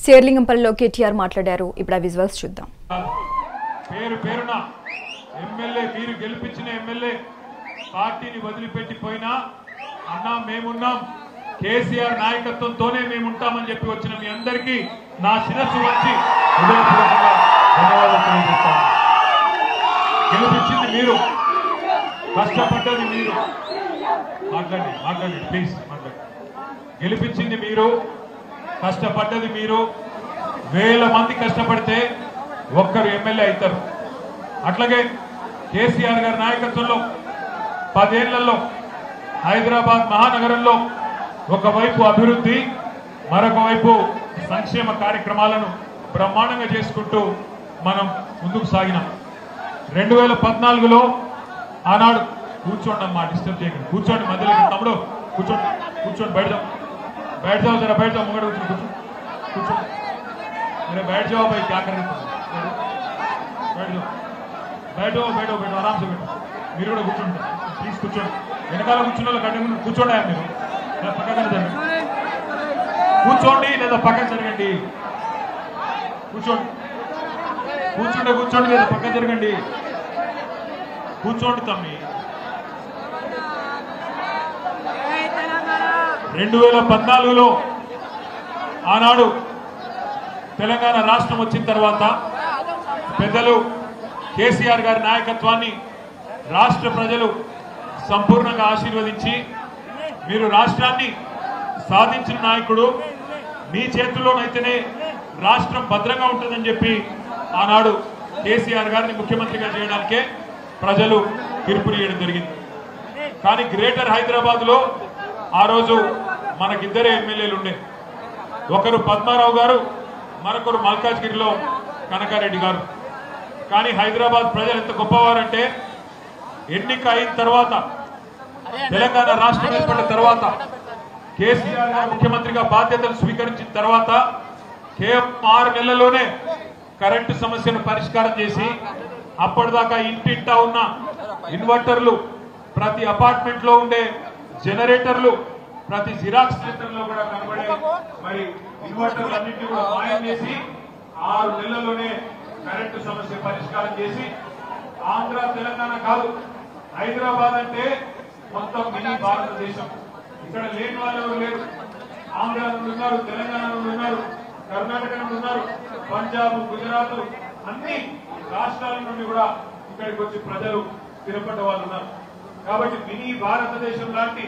శేర్లింగంపల్లిలో కేటీఆర్ మాట్లాడారు. ఇప్పుడు ఆ విజువల్స్ చూద్దాం. పేరు పేరున ఎమ్మెల్యే మీరు గెలిపించిన ఎమ్మెల్యే పార్టీని వదిలిపెట్టిపోయినా అన్నా మేమున్నాం, కేసీఆర్ నాయకత్వంతోనే మేము ఉంటామని చెప్పి వచ్చిన మీ అందరికీ నా శిరస్సు వచ్చి హృదయపూర్వకంగా ధన్యవాదాలు తెలియజేస్తాను. గెలిపించింది మీరు, కష్టపడ్డది మీరు. మాట్లాడండి ప్లీజ్ మాట్లాడండి. గెలిపించింది మీరు, కష్టపడ్డది మీరు. వేల మంది కష్టపడితే ఒక్కరు ఎమ్మెల్యే అవుతారు. అట్లాగే కేసీఆర్ గారి నాయకత్వంలో 10 ఏళ్లలో హైదరాబాద్ మహానగరంలో ఒకవైపు అభివృద్ధి, మరొక వైపు సంక్షేమ కార్యక్రమాలను బ్రహ్మాండంగా చేసుకుంటూ మనం ముందుకు సాగినాం. 2014లో ఆనాడు కూర్చోండి అమ్మా, డిస్టర్బ్ చేయకండి, కూర్చోండి మధ్యలో. తమ్ముడు కూర్చోండి बैठ जाओ जरा, बैठ जाओ मुंगड़ కూర్చో. अरे बैठ जाओ भाई, क्या कर रहे हो? बैठ जाओ आराम से बैठो. మీరు కూడా కూర్చోండి ప్లీజ్, కూర్చోండి. వెనకాల కూర్చున్న వాళ్ళు కంటే ముందు కూర్చోండి. మీరు లేదా పక్కన జరగండి, కూర్చోండి లేదా పక్కన జరగండి. కూర్చోండి లేదా పక్కన జరగండి. కూర్చోండి తమ్మి. 2014లో ఆనాడు తెలంగాణ రాష్ట్రం వచ్చిన తర్వాత పెద్దలు కేసీఆర్ గారి నాయకత్వాన్ని రాష్ట్ర ప్రజలు సంపూర్ణంగా ఆశీర్వదించి, మీరు రాష్ట్రాన్ని సాధించిన నాయకుడు, మీ చేతుల్లోనైతేనే రాష్ట్రం భద్రంగా ఉంటుందని చెప్పి ఆనాడు కేసీఆర్ గారిని ముఖ్యమంత్రిగా చేయడానికే ప్రజలు తీర్పునియడం జరిగింది. కానీ గ్రేటర్ హైదరాబాద్లో ఆ రోజు మనకిద్దరే ఎమ్మెల్యేలు ఉండే. ఒకరు పద్మారావు గారు, మరొకరు మల్కాజ్గిరిలో కనకారెడ్డి గారు. కానీ హైదరాబాద్ ప్రజలు ఎంత గొప్పవారంటే, ఎన్నిక అయిన తర్వాత, తెలంగాణ రాష్ట్రం ఏర్పడిన తర్వాత, కేసీఆర్ గారు ముఖ్యమంత్రిగా బాధ్యతలు స్వీకరించిన తర్వాత కేవలం 6 నెలల్లోనే కరెంటు సమస్యను పరిష్కారం చేసి, అప్పటిదాకా ఇంటింటా ఉన్న ఇన్వర్టర్లు, ప్రతి అపార్ట్మెంట్ లో ఉండే జనరేటర్లు, ప్రతి జిరాక్స్ సెంటర్ లో కూడా కనబడే మరి ఇన్వర్టర్లు అన్నింటినీ కూడా మాయం చేసి 6 నెలల్లోనే కరెంటు సమస్య పరిష్కారం చేసి, ఆంధ్ర తెలంగాణ కాదు, హైదరాబాద్ అంటే మొత్తం మినీ భారతదేశం. ఇక్కడ లేని వాళ్ళు ఎవరు లేరు. ఆంధ్ర నుండి ఉన్నారు, తెలంగాణ నుండి ఉన్నారు, కర్ణాటక నుండి ఉన్నారు, పంజాబ్, గుజరాత్ అన్ని రాష్ట్రాల నుండి కూడా ఇక్కడికి వచ్చి ప్రజలు స్థిరపడ్డ వాళ్ళు ఉన్నారు. కాబట్టి మినీ భారతదేశం లాంటి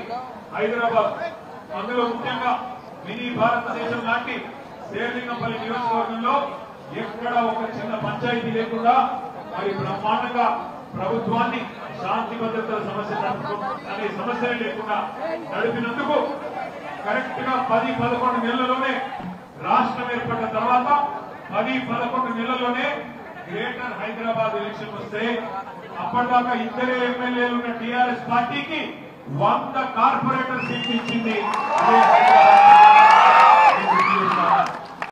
హైదరాబాద్, అందులో ముఖ్యంగా మినీ భారతదేశం లాంటి శేర్లింగంపల్లి నియోజకవర్గంలో ఎక్కడ ఒక చిన్న పంచాయతీ లేకుండా మరి బ్రహ్మాండంగా ప్రభుత్వాన్ని శాంతి భద్రతల సమస్య అనే సమస్యలు లేకుండా నడిపినందుకు కరెక్ట్ గా 10-11 నెలల్లోనే రాష్ట్రం ఏర్పడిన తర్వాత 10-11 నెలల్లోనే గ్రేటర్ హైదరాబాద్ ఎలక్షన్ వస్తే, అప్పటిదాకా ఇద్దరే ఎమ్మెల్యేలు ఉన్న టీఆర్ఎస్ పార్టీకి 100 కార్పొరేటర్ సీట్లు ఇచ్చింది.